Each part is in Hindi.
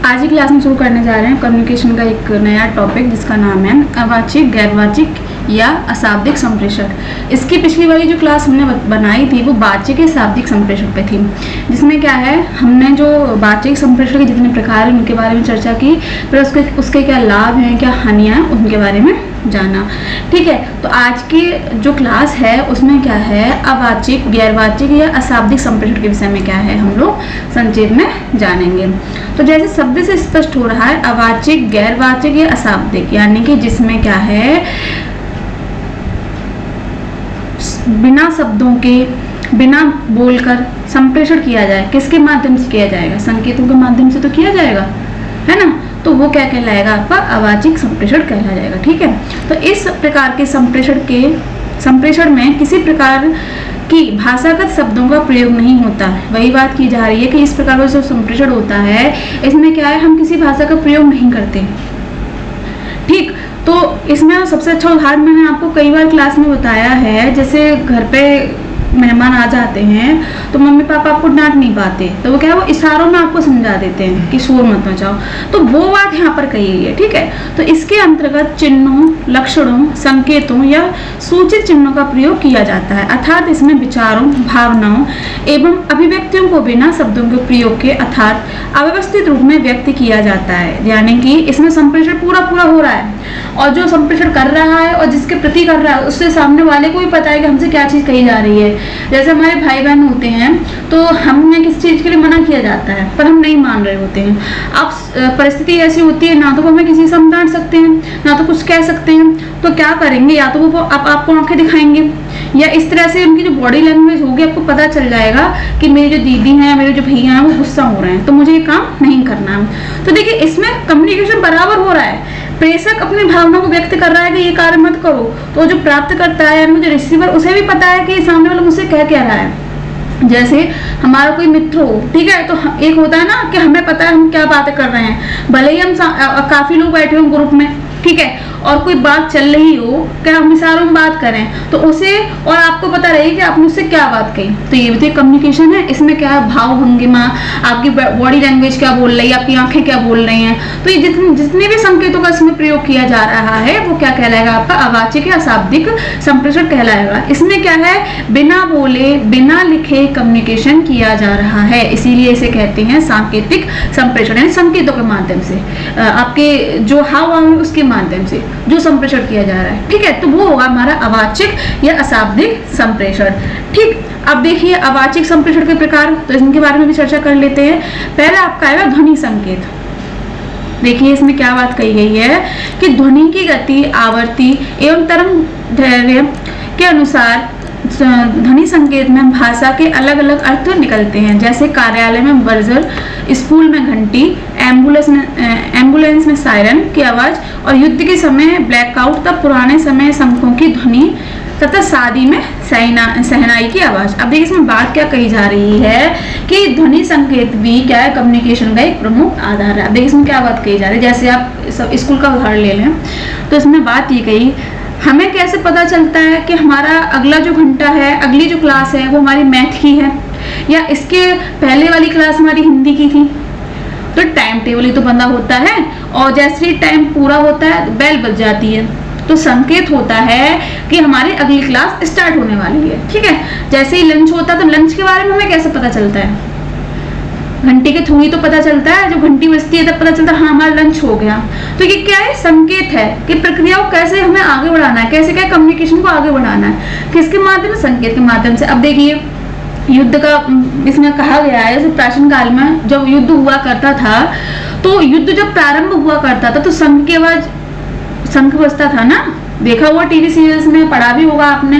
आज की क्लास में शुरू करने जा रहे हैं कम्युनिकेशन का एक नया टॉपिक जिसका नाम है अवाचिक, गैरवाचिक या अशाब्दिक संप्रेषण। इसकी पिछली वाली जो क्लास हमने बनाई थी वो वाचिक या शाब्दिक संप्रेषण पे थी, जिसमें क्या है हमने जो वाचिक संप्रेषण के जितने प्रकार हैं उनके बारे में चर्चा की, फिर उसके क्या लाभ हैं, क्या हानियाँ हैं, उनके बारे में जाना। ठीक है, तो आज की जो क्लास है उसमें क्या है अवाचिक, गैरवाचिक या अशाब्दिक संप्रेषण के विषय में क्या है हम लोग संक्षेप में जानेंगे। तो जैसे शब्द से स्पष्ट हो रहा है अवाचिक, गैरवाचिक या अशाब्दिक, यानी कि जिसमें क्या है बिना शब्दों के, बिना बोलकर संप्रेषण किया जाए। किसके माध्यम से किया जाएगा? संकेतों के माध्यम से तो किया जाएगा, है ना। तो वो क्या कहलाएगा? आपका अवाचिक संप्रेषण कहला जाएगा। ठीक है, तो इस प्रकार के संप्रेषण में किसी प्रकार की भाषागत शब्दों का प्रयोग नहीं होता है। वही बात की जा रही है कि इस प्रकार का जो संप्रेषण होता है इसमें क्या है हम किसी भाषा का प्रयोग नहीं करते। ठीक, तो इसमें सबसे अच्छा उदाहरण मैंने आपको कई बार क्लास में बताया है, जैसे घर पे मेहमान आ जाते हैं तो मम्मी पापा आपको डांट नहीं पाते, तो वो क्या है वो इशारों में आपको समझा देते हैं कि शोर मत मचाओ। तो वो बात यहाँ पर कही गई है। ठीक है, तो इसके अंतर्गत चिन्हों, लक्षणों, संकेतों या सूचित चिन्हों का प्रयोग किया जाता है, अर्थात इसमें विचारों, भावनाओं एवं अभिव्यक्तियों को बिना शब्दों के प्रयोग के अर्थात अव्यवस्थित रूप में व्यक्त किया जाता है। यानी कि इसमें संप्रेषण पूरा हो रहा है और जो संप्रेषण कर रहा है और जिसके प्रति कर रहा है उससे सामने वाले को भी पता है कि हमसे क्या चीज़ कही जा रही है। जैसे हमारे भाई बहन होते हैं तो हमें किसी चीज़ के लिए मना किया जाता है पर हम नहीं मान रहे होते हैं। अब परिस्थिति ऐसी होती है ना तो वो हमें किसी से हम डांट सकते हैं ना तो कुछ कह सकते हैं, तो क्या करेंगे या तो वो आपको आंखें दिखाएंगे या इस तरह से उनकी जो बॉडी लैंग्वेज होगी आपको पता चल जाएगा कि मेरी जो दीदी हैं, मेरे जो भैया हैं वो गुस्सा हो रहे हैं तो मुझे ये काम नहीं करना है। तो देखिए इसमें कम्युनिकेशन बराबर हो रहा है। प्रेषक अपनी भावनाओं को व्यक्त कर रहा है कि ये कार्य मत करो, तो जो प्राप्त करता है यानी जो रिसीवर उसे भी पता है कि सामने वाला मुझसे कह क्या रहा है। जैसे हमारा कोई मित्र हो, ठीक है, तो एक होता है ना कि हमें पता है हम क्या बातें कर रहे हैं, भले ही हम काफी लोग बैठे हो ग्रुप में, ठीक है, और कोई बात चल रही हो क्या हम इशारों में बात करें तो उसे और आपको पता रहे कि आपने उससे क्या बात कही, तो ये भी कम्युनिकेशन है। इसमें क्या है भाव भंगिमा, आपकी बॉडी लैंग्वेज क्या बोल रही है, आपकी आंखें क्या बोल रही हैं, तो ये जितने भी संकेतों का इसमें प्रयोग किया जा रहा है वो क्या कहलाएगा? आपका अवाचिक या अशाब्दिक संप्रेषण कहलाएगा। इसमें क्या है बिना बोले, बिना लिखे कम्युनिकेशन किया जा रहा है, इसीलिए इसे कहते हैं सांकेतिक संप्रेषण, यानी संकेतों के माध्यम से, आपके जो हाव भाव है उसके माध्यम से जो संप्रेषण किया जा रहा है। ठीक है, तो वो होगा हमारा अवाचिक या अशाब्दिक संप्रेषण। ठीक, अब देखिए अवाचिक संप्रेषण के प्रकार, तो इनके बारे में भी चर्चा कर लेते हैं। पहला आपका आएगा ध्वनि संकेत। देखिए इसमें क्या बात कही गई है कि ध्वनि की गति, आवृत्ति एवं तरंग दैर्घ्य के अनुसार ध्वनि संकेत में भाषा के अलग अलग अर्थ निकलते हैं। जैसे कार्यालय में बजर, स्कूल में घंटी, एम्बुलेंस में सायरन की आवाज और युद्ध के समय ब्लैकआउट तथा पुराने समय शंखों की ध्वनि तथा शादी में सहनाई की आवाज। अब देखिए इसमें बात क्या कही जा रही है कि ध्वनि संकेत भी क्या है कम्युनिकेशन का एक प्रमुख आधार है। अब देखिए इसमें क्या बात कही जा रही है, जैसे आप स्कूल का उदाहरण ले लें तो इसमें बात ये कही हमें कैसे पता चलता है कि हमारा अगला जो घंटा है, अगली जो क्लास है वो हमारी मैथ की है या इसके पहले वाली क्लास हमारी हिंदी की थी, तो टाइम टेबल ही तो बंधा होता है और जैसे ही टाइम पूरा होता है बेल बज जाती है तो संकेत होता है कि हमारी अगली क्लास स्टार्ट होने वाली है। ठीक है, जैसे ही लंच होता है तो लंच के बारे में हमें कैसे पता चलता है? घंटी के थ्रू ही तो पता चलता है, जब घंटी बजती है तब पता चलता है हाँ हमारा लंच हो गया। तो ये क्या है? संकेत है कि प्रक्रिया को कैसे हमें आगे बढ़ाना है, कैसे क्या कम्युनिकेशन को आगे बढ़ाना है, किसके माध्यम से? संकेत के माध्यम से। अब देखिए युद्ध का इसमें कहा गया है जैसे प्राचीन काल में जब युद्ध हुआ करता था तो युद्ध जब प्रारंभ हुआ करता था तो शंख की आवाज, शंख बजता था ना, देखा हुआ टीवी सीरियल्स में, पढ़ा भी होगा आपने।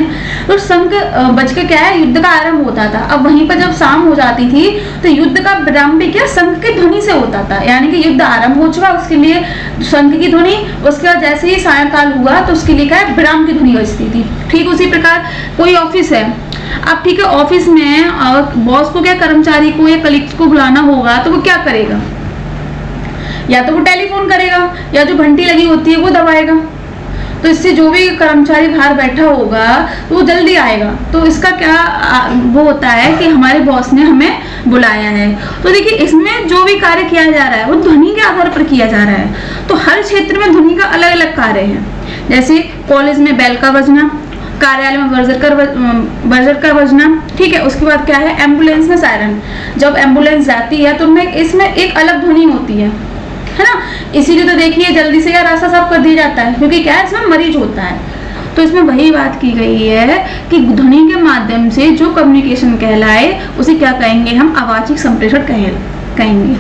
तो शंख बज के क्या है युद्ध का आरंभ होता था। अब वहीं पर जब शाम हो जाती थी तो युद्ध का विराम भी क्या शंख की ध्वनि से होता था, यानी कि युद्ध आरंभ हो चुका उसके लिए शंख की ध्वनि, उसके बाद जैसे ही सायंकाल हुआ तो उसके लिए क्या है विराम की ध्वनि बजती थी। ठीक उसी प्रकार कोई ऑफिस है, अब ठीक है ऑफिस में बॉस को क्या कर्मचारी को या कलीग्स को बुलाना होगा तो वो क्या करेगा? या तो वो टेलीफोन करेगा या जो घंटी लगी होती है वो दबाएगा। तो इससे जो भी कर्मचारी बाहर बैठा होगा तो वो जल्दी आएगा। तो इसका क्या वो होता है कि हमारे बॉस ने हमें बुलाया है। तो देखिए इसमें जो भी कार्य किया जा रहा है वो ध्वनि के आधार पर किया जा रहा है। तो हर क्षेत्र में ध्वनि का अलग अलग कार्य है। जैसे कॉलेज में बेल का बजना, कार्यालय में बजर का बजना, ठीक है। उसके बाद क्या है, एम्बुलेंस में सायरन, जब एम्बुलेंस जाती है तो इसमें एक अलग ध्वनि होती है ना। इसीलिए तो देखिए जल्दी से यार रास्ता साफ कर दिया जाता है, क्योंकि क्या है इसमें मरीज होता है। तो इसमें वही बात की गई है कि ध्वनि के माध्यम से जो कम्युनिकेशन कहलाए उसे क्या कहेंगे हम, अवाचिक संप्रेषण कहेंगे,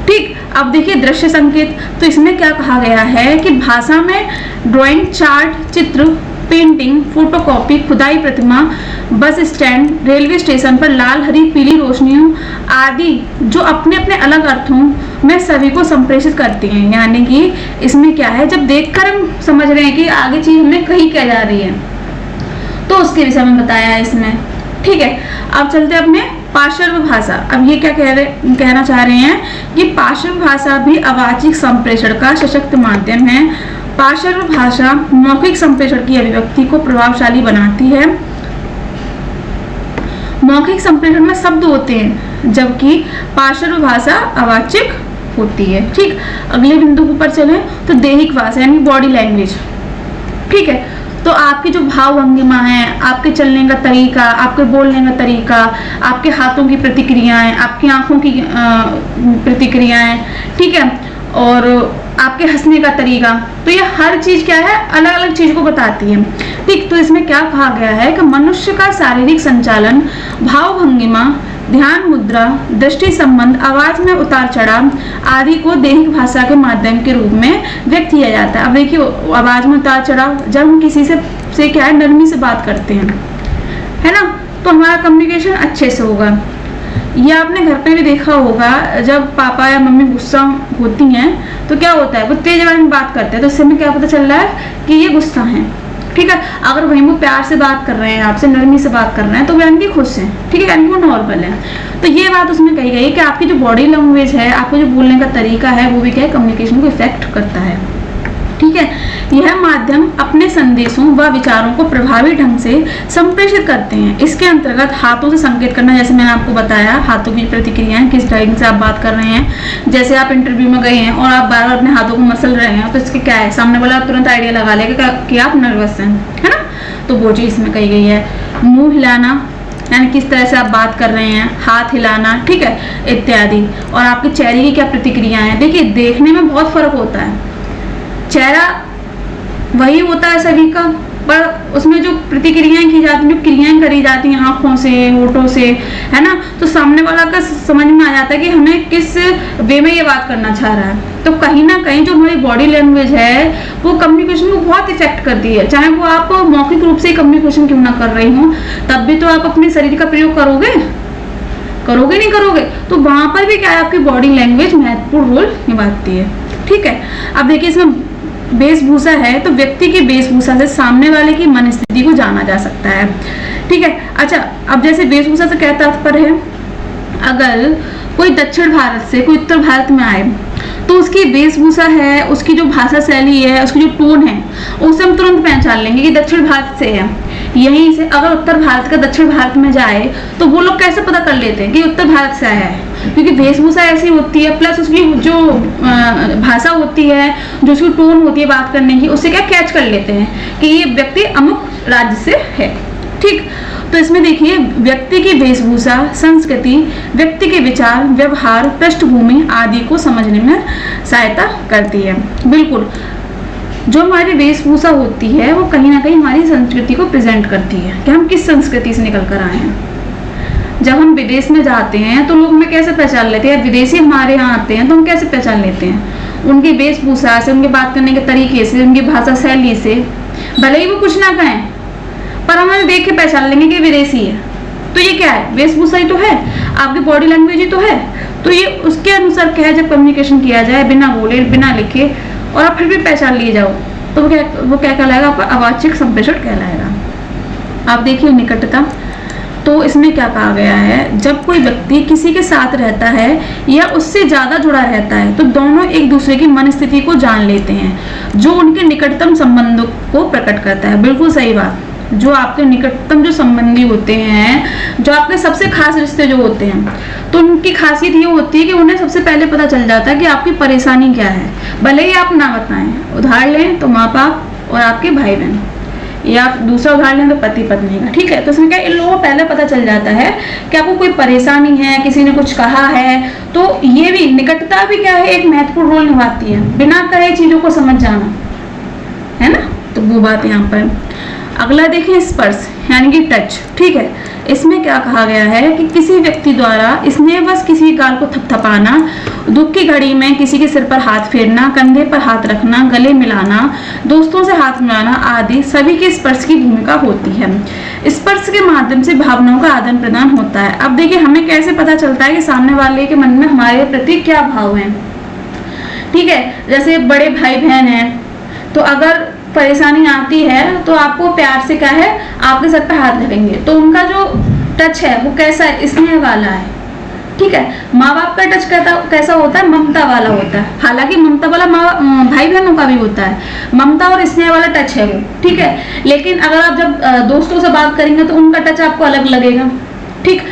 ठीक। अब देखिए दृश्य संकेत, तो इसमें क्या कहा गया है कि भाषा में ड्राइंग, चार्ट, चित्र, पेंटिंग, फोटोकॉपी, खुदाई प्रतिमा, बस स्टैंड, रेलवे स्टेशन पर लाल, हरी, पीली रोशनियों आदि जो अपने अपने अलग अर्थों में सभी को संप्रेषित करती हैं। यानी कि इसमें क्या है, जब देखकर हम समझ रहे हैं कि आगे चीज हमें कही क्या जा रही है, तो उसके विषय में बताया है इसमें, ठीक है। अब चलते हैं अपने पार्श्व भाषा। अब ये क्या कहना चाह रहे हैं कि पार्श्व भाषा भी अवाचिक संप्रेषण का सशक्त माध्यम है। पार्श्व भाषा मौखिक संप्रेषण की अभिव्यक्ति को प्रभावशाली बनाती है। मौखिक संप्रेषण में शब्द होते हैं जबकि पार्श्व भाषा अवाचिक होती है, ठीक। अगले बिंदु पर चलें तो दैहिक भाषा यानी बॉडी लैंग्वेज, ठीक है। तो आपकी जो भाव भंगिमा है, आपके चलने का तरीका, आपके बोलने का तरीका, आपके हाथों की प्रतिक्रियाएं, आपकी आंखों की प्रतिक्रियाएं, ठीक है, और आपके हंसने का तरीका, तो ये हर चीज क्या है, अलग अलग चीज को बताती है, ठीक। तो इसमें क्या कहा गया है कि मनुष्य का शारीरिक संचालन, भाव भंगिमा, ध्यान मुद्रा, दृष्टि संबंध, आवाज में उतार चढ़ाव आदि को दैहिक भाषा के माध्यम के रूप में व्यक्त किया जाता है। अब देखिए आवाज में उतार चढ़ाव, जब हम किसी से क्या है नरमी से बात करते हैं, है ना, तो हमारा कम्युनिकेशन अच्छे से होगा। ये आपने घर पे भी देखा होगा, जब पापा या मम्मी गुस्सा होती हैं तो क्या होता है, वो तेज आवाज में बात करते हैं, तो इससे हमें क्या पता चल रहा है कि ये गुस्सा है, ठीक है। अगर वहीं वो प्यार से बात कर रहे हैं, आपसे नरमी से बात कर रहे हैं, तो वो यानी कि खुश हैं, ठीक है, यानी वो नॉर्मल है। तो ये बात उसमें कही गई है कि आपकी जो बॉडी लैंग्वेज है, आपको जो बोलने का तरीका है, वो भी क्या है कम्युनिकेशन को इफेक्ट करता है, ठीक है। यह माध्यम अपने संदेशों व विचारों को प्रभावी ढंग से संप्रेषित करते हैं। इसके अंतर्गत हाथों से संकेत करना, जैसे मैंने आपको बताया, हाथों की प्रतिक्रियाएं, किस ढंग से आप बात कर रहे हैं। जैसे आप इंटरव्यू में गए हैं और आप बार बार अपने हाथों को मसल रहे हैं, तो इसके क्या है, सामने वाला तुरंत आइडिया लगा लेगा कि आप नर्वस हैं, है ना। तो वो चीज इसमें कही गई है। मुंह हिलाना यानी किस तरह से आप बात कर रहे हैं, हाथ हिलाना, ठीक है, इत्यादि। और आपके चेहरे की क्या प्रतिक्रिया है। देखिए देखने में बहुत फर्क होता है, चेहरा वही होता है सभी का, पर उसमें जो प्रतिक्रियाएं की जाती हैं, जो क्रियाएं करी जाती हैं आंखों से, होठों से, है ना, तो सामने वाला का समझ में आ जाता है कि हमें किस वे में ये बात करना चाह रहा है। तो कहीं ना कहीं जो हमारी बॉडी लैंग्वेज है वो कम्युनिकेशन को बहुत इफेक्ट करती है। चाहे वो आप मौखिक रूप से कम्युनिकेशन क्यों ना कर रही हो, तब भी तो आप अपने शरीर का प्रयोग करोगे नहीं करोगे, तो वहां पर भी क्या है, आपकी बॉडी लैंग्वेज महत्वपूर्ण रोल निभाती है, ठीक है। अब देखिए इसमें वेशभूषा है, तो व्यक्ति की वेशभूषा से सामने वाले की मन स्थिति को जाना जा सकता है, ठीक है। अच्छा, अब जैसे वेशभूषा से क्या तात्पर्य है, अगर कोई दक्षिण भारत से कोई उत्तर भारत में आए तो उसकी वेशभूषा है, उसकी जो भाषा शैली है, उसकी जो टोन है, उससे हम तुरंत पहचान लेंगे कि दक्षिण भारत से है। यहीं से अगर उत्तर भारत का दक्षिण भारत में जाए तो वो लोग कैसे पता कर लेते हैं कि उत्तर भारत से आया है, क्योंकि वेशभूषा ऐसी होती है, प्लस उसकी जो भाषा होती है, जो उसकी टोन होती है बात करने की, उससे क्या कैच कर लेते हैं कि ये व्यक्ति अमुक राज्य से है, ठीक। तो इसमें देखिए व्यक्ति की वेशभूषा, संस्कृति, व्यक्ति के विचार, व्यवहार, पृष्ठभूमि आदि को समझने में सहायता करती है। बिल्कुल, जो हमारी वेशभूषा होती है वो कहीं ना कहीं हमारी संस्कृति को प्रेजेंट करती है कि हम किस संस्कृति से निकल कर आए हैं। जब हम विदेश में जाते हैं तो लोग हमें कैसे पहचान लेते हैं, विदेशी हमारे यहाँ आते हैं तो हम कैसे पहचान लेते हैं, उनकी वेशभूषा से, उनके बात करने के तरीके से, उनकी भाषा शैली से। भले ही वो कुछ ना कहें पर हम देख के पहचान लेंगे कि विदेशी है। तो ये क्या है, वेशभूषा ही तो है, आपकी बॉडी लैंग्वेज ही तो है। तो ये उसके अनुसार क्या है, जब कम्युनिकेशन किया जाए बिना बोले बिना लिखे और आप फिर भी पहचान लिए जाओ तो वो क्या कहलाएगा, आपका अवाचिक संप्रेषण कहलाएगा। आप देखिए निकटता, तो इसमें क्या कहा गया है, जब कोई व्यक्ति किसी के साथ रहता है या उससे ज्यादा जुड़ा रहता है तो दोनों एक दूसरे की मन स्थिति को जान लेते हैं, जो उनके निकटतम संबंधों को प्रकट करता है। बिल्कुल सही बात। जो आपके निकटतम जो संबंधी होते हैं, जो आपके सबसे खास रिश्ते जो होते हैं, तो उनकी खासियत ये होती है कि उन्हें सबसे पहले पता चल जाता है कि आपकी परेशानी क्या है, भले ही आप ना बताएं। उदाहरण लें तो माँ बाप और आपके भाई बहन, या दूसरा उदाहरण लें तो पति पत्नी का। ठीक है, तो इसमें क्या इन लोगों को पहले पता चल जाता है कि आपको कोई परेशानी है, किसी ने कुछ कहा है। तो ये भी निकटता भी क्या है, एक महत्वपूर्ण रोल निभाती है, बिना कहे चीजों को समझ जाना, है ना। तो वो बात यहाँ पर। अगला देखें स्पर्श यानी कि टच। ठीक है, इसमें क्या कहा गया है कि किसी व्यक्ति द्वारा स्नेहवश किसी गाल को थपथपाना, दुख की घड़ी में किसी के सिर पर हाथ फेरना, कंधे पर हाथ रखना, गले मिलाना, दोस्तों से हाथ मिलाना आदि सभी के स्पर्श की भूमिका होती है। स्पर्श के माध्यम से भावनाओं का आदान प्रदान होता है। अब देखिए हमें कैसे पता चलता है कि सामने वाले के मन में हमारे प्रति क्या भाव है। ठीक है, जैसे बड़े भाई बहन हैं तो अगर परेशानी आती है तो आपको प्यार से क्या है, आपके सर पे हाथ रखेंगे, तो उनका जो टच है वो कैसा है, स्नेह वाला है। ठीक है, माँ बाप का टच कैसा होता है, ममता वाला होता है। हालांकि ममता वाला भाई बहनों का भी होता है, ममता और स्नेह वाला टच है वो। ठीक है, लेकिन अगर आप जब दोस्तों से बात करेंगे तो उनका टच आपको अलग लगेगा। ठीक,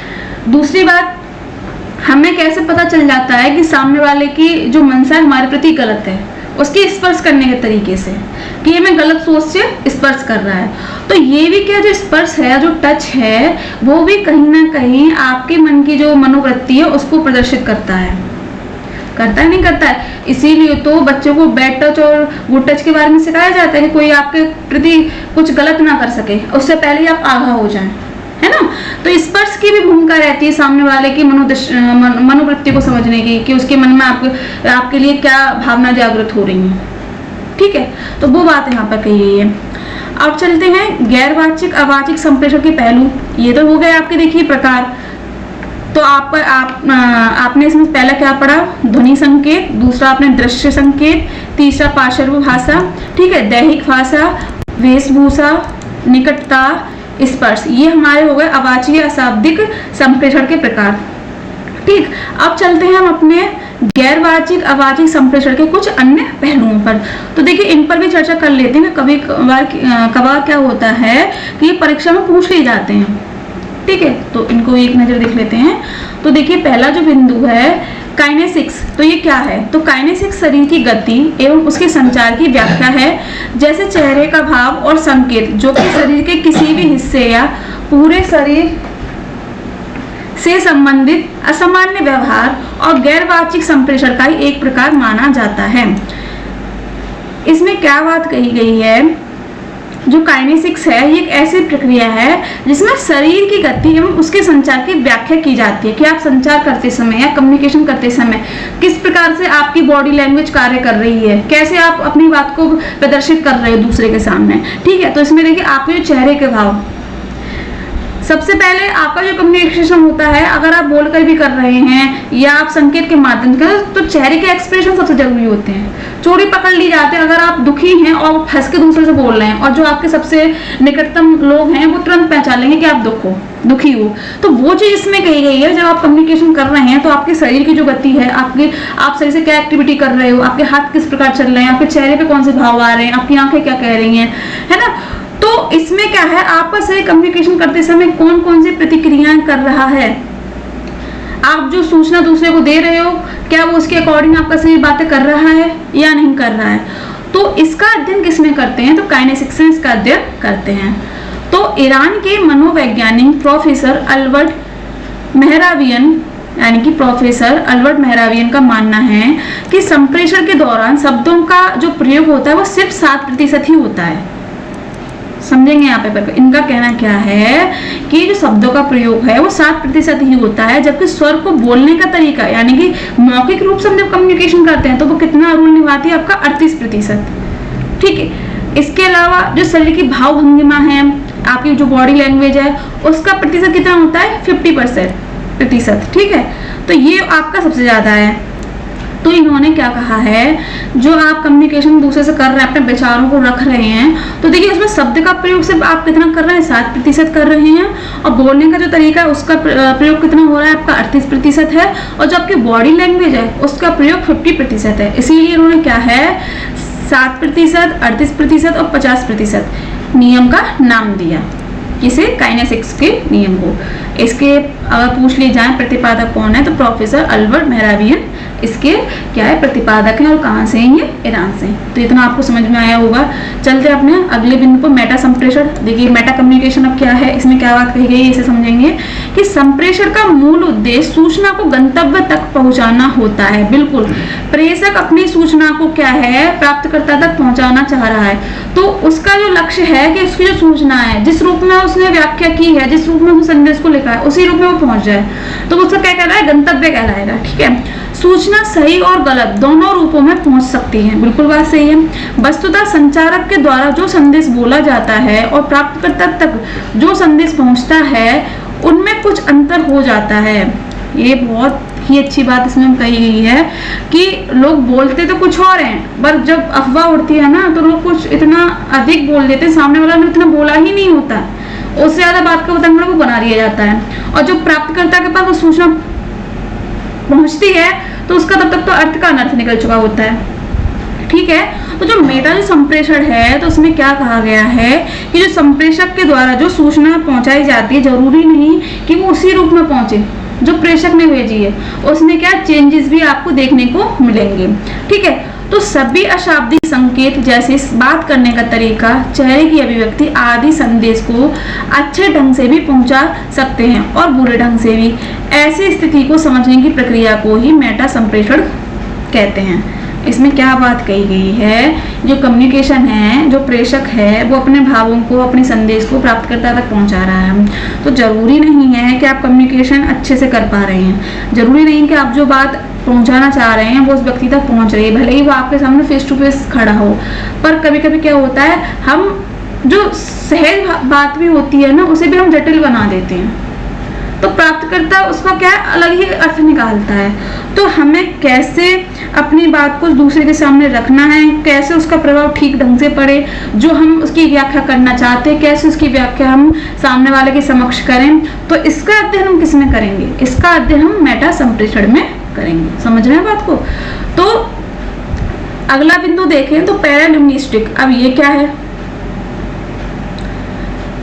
दूसरी बात, हमें कैसे पता चल जाता है कि सामने वाले की जो मनसा हमारे प्रति गलत है, उसकी स्पर्श करने के तरीके से, कि ये मैं गलत सोच से स्पर्श कर रहा है। तो ये भी क्या, जो स्पर्श है, जो टच है, वो भी कहीं ना कहीं आपके मन की जो मनोवृत्ति है उसको प्रदर्शित करता है। करता है नहीं करता है। इसीलिए तो बच्चों को बैड टच और गुड टच के बारे में सिखाया जाता है कि कोई आपके प्रति कुछ गलत ना कर सके, उससे पहले ही आप आगाह हो जाएं, है ना। तो स्पर्श की भी भूमिका रहती है सामने वाले की मनोवृत्ति को समझने की, कि उसके मन में आपके लिए क्या भावना जागृत हो रही है। ठीक है, तो वो बात यहाँ पर कही गई है। अब चलते हैं गैरवाचिक अवाचिक संप्रेषण के पहलू। ये तो हो गए आपके देखिए प्रकार। तो आपने इसमें पहला क्या पढ़ा, ध्वनि संकेत, दूसरा आपने दृश्य संकेत, तीसरा पार्श्व भाषा, ठीक है, दैहिक भाषा, वेशभूषा, निकटता, स्पर्श। ये हमारे हो गए अवाची या अशाब्दिक संप्रेषण के प्रकार। ठीक, अब चलते हैं हम अपने गैरवाचिक अवाचिक संप्रेषण के कुछ अन्य पहलुओं पर। तो देखिए इन पर भी चर्चा कर लेते हैं। कभी कभार क्या होता है कि परीक्षा में पूछ लिए जाते हैं। ठीक है, तो इनको एक नजर देख लेते हैं। तो देखिए पहला जो बिंदु है काइनेसिक्स, तो ये क्या है, तो काइनेसिक्स शरीर की गति एवं उसके संचार की व्याख्या है, जैसे चेहरे का भाव और संकेत जो कि शरीर के किसी भी हिस्से या पूरे शरीर से संबंधित असामान्य व्यवहार और गैरवाचिक संप्रेषण का ही एक प्रकार माना जाता है। इसमें क्या बात कही गई है, जो काइनेसिक्स है ये एक ऐसी प्रक्रिया है जिसमें शरीर की गति एवं उसके संचार की व्याख्या की जाती है कि आप संचार करते समय या कम्युनिकेशन करते समय किस प्रकार से आपकी बॉडी लैंग्वेज कार्य कर रही है, कैसे आप अपनी बात को प्रदर्शित कर रहे हो दूसरे के सामने। ठीक है, तो इसमें देखिए आपके जो चेहरे के भाव, सबसे पहले आपका जो कम्युनिकेशन होता है, अगर आप बोलकर भी कर रहे हैं या आप संकेत के माध्यम से, तो चेहरे के एक्सप्रेशन सबसे जरूरी होते हैं। चोरी पकड़ ली जाते हैं अगर आप दुखी हैं और हंस के दूसरे से बोल रहे हैं, और जो आपके सबसे निकटतम लोग हैं वो तुरंत पहचान लेंगे कि आप दुखी हो। तो वो चीज इसमें कही गई है, जब आप कम्युनिकेशन कर रहे हैं तो आपके शरीर की जो गति है, आप सही से क्या एक्टिविटी कर रहे हो, आपके हाथ किस प्रकार चल रहे हैं, आपके चेहरे पे कौन से भाव आ रहे हैं, आपकी आंखें क्या कह रही हैं, है ना। तो इसमें क्या है, आपका सही कम्युनिकेशन करते समय कौन कौन सी प्रतिक्रियाएं कर रहा है, आप जो सूचना दूसरे को दे रहे हो क्या वो उसके अकॉर्डिंग आपका सही बातें कर रहा है या नहीं कर रहा है। तो इसका अध्ययन किसमें करते हैं, तो काइनेसिक्स में इसका अध्ययन करते हैं। तो ईरान के मनोवैज्ञानिक प्रोफेसर अल्बर्ट मेहराबियन का मानना है कि संप्रेषण के दौरान शब्दों का जो प्रयोग होता है वो सिर्फ 7% ही होता है। समझेंगे यहाँ पे इनका कहना क्या है कि जो शब्दों का प्रयोग है वो 7% ही होता है, जबकि स्वर को बोलने का तरीका यानी कि मौखिक रूप से हम जब कम्युनिकेशन करते हैं तो वो कितना रोल निभाती है, आपका 38%। ठीक है, इसके अलावा जो शरीर की भाव भंगिमा है, आपकी जो बॉडी लैंग्वेज है, उसका प्रतिशत कितना होता है, 50%। ठीक है, तो ये आपका सबसे ज्यादा है। तो इन्होंने क्या कहा है, जो आप कम्युनिकेशन दूसरे से कर रहे हैं, अपने विचारों को रख रहे हैं, तो देखिए उसमें शब्द का प्रयोग सिर्फ आप कितना कर रहे हैं, 7% कर रहे हैं, और बोलने का जो तरीका है उसका प्रयोग कितना हो रहा है आपका, 38% है, और जो आपकी बॉडी लैंग्वेज है उसका प्रयोग 50% है। इसीलिए इन्होंने क्या है 7%, 38% और 50% नियम का नाम दिया, किसे, काइनेसिक्स के नियम को। इसके अगर पूछ लिए जाए प्रतिपादक कौन है, तो प्रोफेसर अल्बर्ट मेहराबियन इसके क्या है, प्रतिपादक हैं, और कहाँ से हैं, ये ईरान से। तो इतना आपको समझ में आया होगा। चलते अपने अगले बिंदु पर, मेटा संप्रेषण। देखिए मेटा कम्युनिकेशन अब क्या है, इसमें क्या बात कही गई है, इसे समझेंगे कि संप्रेषण का मूल उद्देश्य सूचना को गंतव्य तक पहुंचाना होता है। बिल्कुल, प्रेषक अपनी सूचना को क्या है, प्राप्तकर्ता तक पहुंचाना चाह रहा है, तो उसका जो लक्ष्य है कि उसकी जो सूचना है, जिस रूप में उसने व्याख्या की है, जिस रूप में उस संदेश को लिखा है, उसी रूप में वो पहुंच जाए, तो उसका क्या कहलाएगा, गंतव्य कहलाएगा। ठीक है, सूचना सही और गलत दोनों रूपों में पहुंच सकती है, बिल्कुल बात सही है। वस्तुतः संचारक के द्वारा जो संदेश बोला जाता है और प्राप्तकर्ता तक जो संदेश पहुंचता है, उनमें कुछ अंतर हो जाता है। ये बहुत ही अच्छी बात इसमें कही गई है कि लोग बोलते तो कुछ और हैं, पर जब अफवाह उड़ती है ना, तो लोग कुछ इतना अधिक बोल देते हैं, सामने वाला ने इतना बोला ही नहीं होता, उससे ज्यादा बात का उतना वो बना दिया जाता है, और जो प्राप्तकर्ता के पास वो सूचना पहुंचती है तो उसका तब तक तो अर्थ का अनर्थ निकल चुका होता है। ठीक है, तो जो मेटा जो संप्रेषण है, तो उसमें क्या कहा गया है कि जो संप्रेषक के द्वारा जो सूचना पहुंचाई जाती है, जरूरी नहीं कि वो उसी रूप में पहुंचे जो प्रेषक ने भेजी है, उसमें क्या चेंजेस भी आपको देखने को मिलेंगे। ठीक है, तो सभी अशाब्दिक संकेत जैसे बात करने का तरीका, चेहरे की अभिव्यक्ति आदि संदेश को अच्छे ढंग से भी पहुंचा सकते हैं और बुरे ढंग से भी। ऐसी स्थिति को समझने की प्रक्रिया को ही मेटा संप्रेषण कहते हैं। इसमें क्या बात कही गई है, जो कम्युनिकेशन है, जो प्रेषक है वो अपने भावों को, अपने संदेश को प्राप्तकर्ता तक पहुंचा रहा है, तो जरूरी नहीं है कि आप कम्युनिकेशन अच्छे से कर पा रहे हैं, जरूरी नहीं कि आप जो बात पहुंचाना चाह रहे हैं वो उस व्यक्ति तक पहुंच रही है, भले ही वो आपके सामने फेस टू फेस खड़ा हो। पर कभी कभी क्या होता है, हम जो सहज बात भी होती है ना, उसे भी हम जटिल बना देते हैं, तो प्राप्तकर्ता उसका क्या अलग ही अर्थ निकालता है। तो हमें कैसे अपनी बात को दूसरे के सामने रखना है, कैसे उसका प्रभाव ठीक ढंग से पड़े, जो हम उसकी व्याख्या करना चाहते हैं, कैसे उसकी व्याख्या हम सामने वाले के समक्ष करें, तो इसका अध्ययन हम किसमें करेंगे, इसका अध्ययन हम मेटा संप्रेषण में करेंगे। समझ रहे हैं बात को। तो अगला बिंदु देखें तो पैरालिंग्विस्टिक। अब ये क्या है,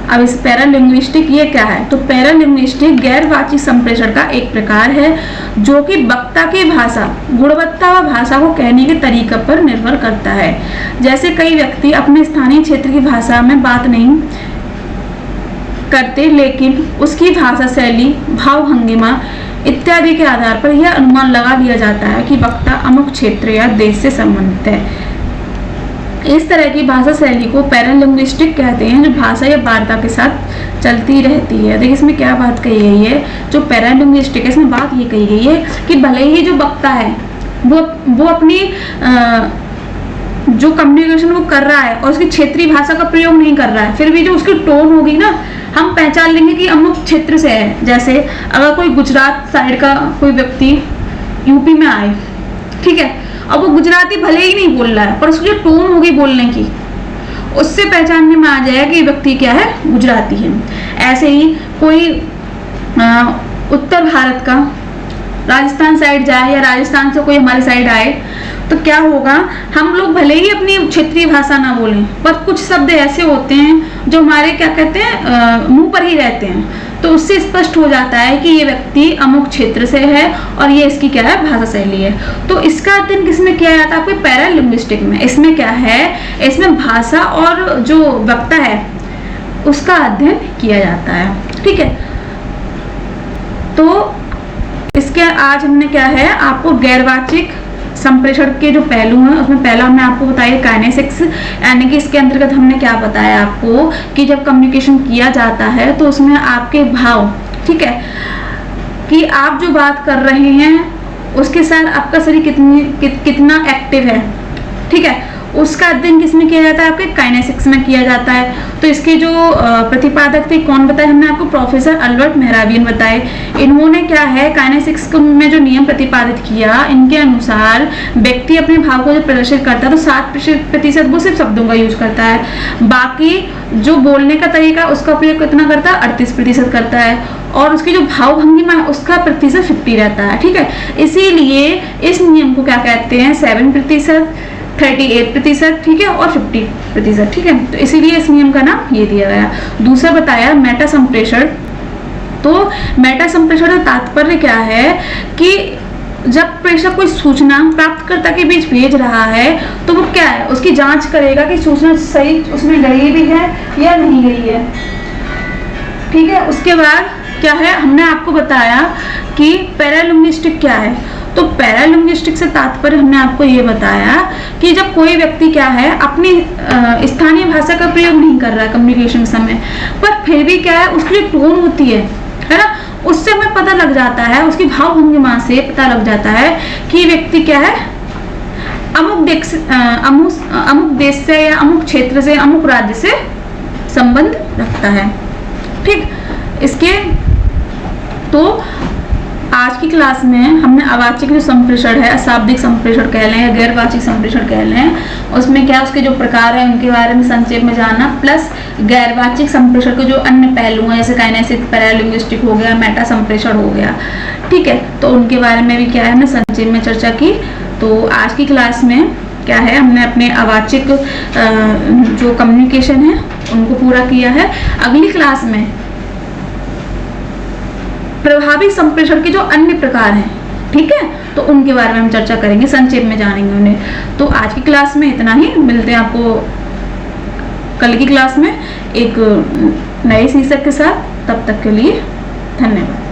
अब इस पैरालिंग्विस्टिक ये क्या है, तो पैरालिंग्विस्टिक गैरवाचिक संप्रेषण का एक प्रकार है जो कि वक्ता की भाषा, गुणवत्ता व भाषा को कहने के तरीके पर निर्भर करता है। जैसे कई व्यक्ति अपने स्थानीय क्षेत्र की भाषा में बात नहीं करते, लेकिन उसकी भाषा शैली, भाव भंगिमा इत्यादि के आधार पर यह अनुमान लगा लिया जाता है कि वक्ता अमुक क्षेत्र या देश से संबंधित है। इस तरह की भाषा शैली को पैरालिंग्विस्टिक कहते हैं, जो भाषा या वार्ता के साथ चलती रहती है। देखिए इसमें क्या बात कही गई है, जो पैरालिंग्विस्टिक है इसमें बात ये कही गई है कि भले ही जो वक्ता है वो अपनी जो कम्युनिकेशन वो कर रहा है और उसकी क्षेत्रीय भाषा का प्रयोग नहीं कर रहा है, फिर भी जो उसकी टोन होगी ना, हम पहचान लेंगे कि अमुक क्षेत्र से है। जैसे अगर कोई गुजरात साइड का कोई व्यक्ति यूपी में आए, ठीक है, अब वो गुजराती भले ही नहीं बोल रहा है, पर उसकी जो टोन होगी बोलने की, उससे पहचानने में आ जाएगा कि व्यक्ति क्या है, गुजराती है। ऐसे ही कोई उत्तर भारत का राजस्थान साइड जाए या राजस्थान से कोई हमारे साइड आए, तो क्या होगा, हम लोग भले ही अपनी क्षेत्रीय भाषा ना बोलें, पर कुछ शब्द ऐसे होते हैं जो हमारे क्या कहते हैं मुंह पर ही रहते हैं, तो उससे स्पष्ट हो जाता है कि ये व्यक्ति अमुक क्षेत्र से है और ये इसकी क्या है, भाषा शैली है। तो इसका अध्ययन किसमें किया जाता है, आपके पैरालिंग्विस्टिक में। इसमें क्या है, इसमें भाषा और जो वक्ता है उसका अध्ययन किया जाता है। ठीक है, तो इसके आज हमने क्या है, आपको गैरवाचिक संप्रेषण के जो पहलू हैं उसमें पहला हमने आपको बताया काइनेसिक्स, यानी कि इसके अंतर्गत हमने क्या बताया आपको कि जब कम्युनिकेशन किया जाता है तो उसमें आपके भाव, ठीक है, कि आप जो बात कर रहे हैं उसके साथ आपका शरीर कितना एक्टिव है, ठीक है, उसका अध्ययन किसमें किया जाता है? आपके काइनेसिक्स में किया जाता है। तो इसके जो प्रतिपादक थे कौन बताए हमने आपको? प्रोफेसर अल्बर्ट मेहराबियन बताए। इन्होंने क्या है काइनेसिक्स में जो नियम प्रतिपादित किया, इनके अनुसार व्यक्ति अपने भाव को जब प्रदर्शित करता है तो 7% वो सिर्फ शब्दों का यूज करता है, बाकी जो बोलने का तरीका उसका उपयोग कितना करता है? 38% करता है, और उसकी जो भाव भंगिमा है उसका प्रतिशत 50 रहता है। ठीक है, इसीलिए इस नियम को क्या कहते हैं? 7%, 38%, ठीक है, और 50%। ठीक है, तो इसीलिए इस नियम का नाम ये दिया गया। दूसरा बताया मेटा संप्रेषण। तो मेटा संप्रेषण का तात्पर्य क्या है कि जब प्रेषक कोई सूचना प्राप्तकर्ता के बीच भेज रहा है तो वो क्या है? उसकी जांच करेगा कि सूचना सही उसमें गई भी है या नहीं गई है। ठीक है, उसके बाद क्या है? हमने आपको बताया कि पैरालिंग्विस्टिक क्या है। तो पैरालिंग्विस्टिक से तात्पर्य हमने आपको ये बताया कि जब कोई व्यक्ति क्या है अपनी स्थानीय भाषा का प्रयोग नहीं कर रहा है कम्युनिकेशन समय, पर फिर भी क्या है उसकी जो टोन होती है ना, उससे हमें पता लग जाता है, उसकी भाव भंगिमा से पता लग जाता है कि व्यक्ति क्या है अमुक देश से या अमुक क्षेत्र से, अमुक राज्य से संबंध रखता है। ठीक, इसके तो आज की क्लास में हमने अवाच्यक जो संप्रेषण है, अशाब्दिक संप्रेषण कह लें या गैर वाचिक संप्रेषण कह लें, उसमें क्या उसके जो प्रकार है उनके बारे में संक्षेप में जाना, प्लस गैर वाचिक संप्रेषण के जो अन्य पहलू हैं जैसे काइनेसिक, पैरालिंग्विस्टिक हो गया, मेटा संप्रेषण हो गया। ठीक है, तो उनके बारे में भी क्या है हमने संक्षेप में चर्चा की। तो आज की क्लास में क्या है हमने अपने अवाच्यक जो कम्युनिकेशन है उनको पूरा किया है। अगली क्लास में प्रभावी संप्रेषण के जो अन्य प्रकार हैं, ठीक है, तो उनके बारे में हम चर्चा करेंगे, संक्षेप में जानेंगे उन्हें। तो आज की क्लास में इतना ही, मिलते हैं आपको कल की क्लास में एक नए शीर्षक के साथ। तब तक के लिए धन्यवाद।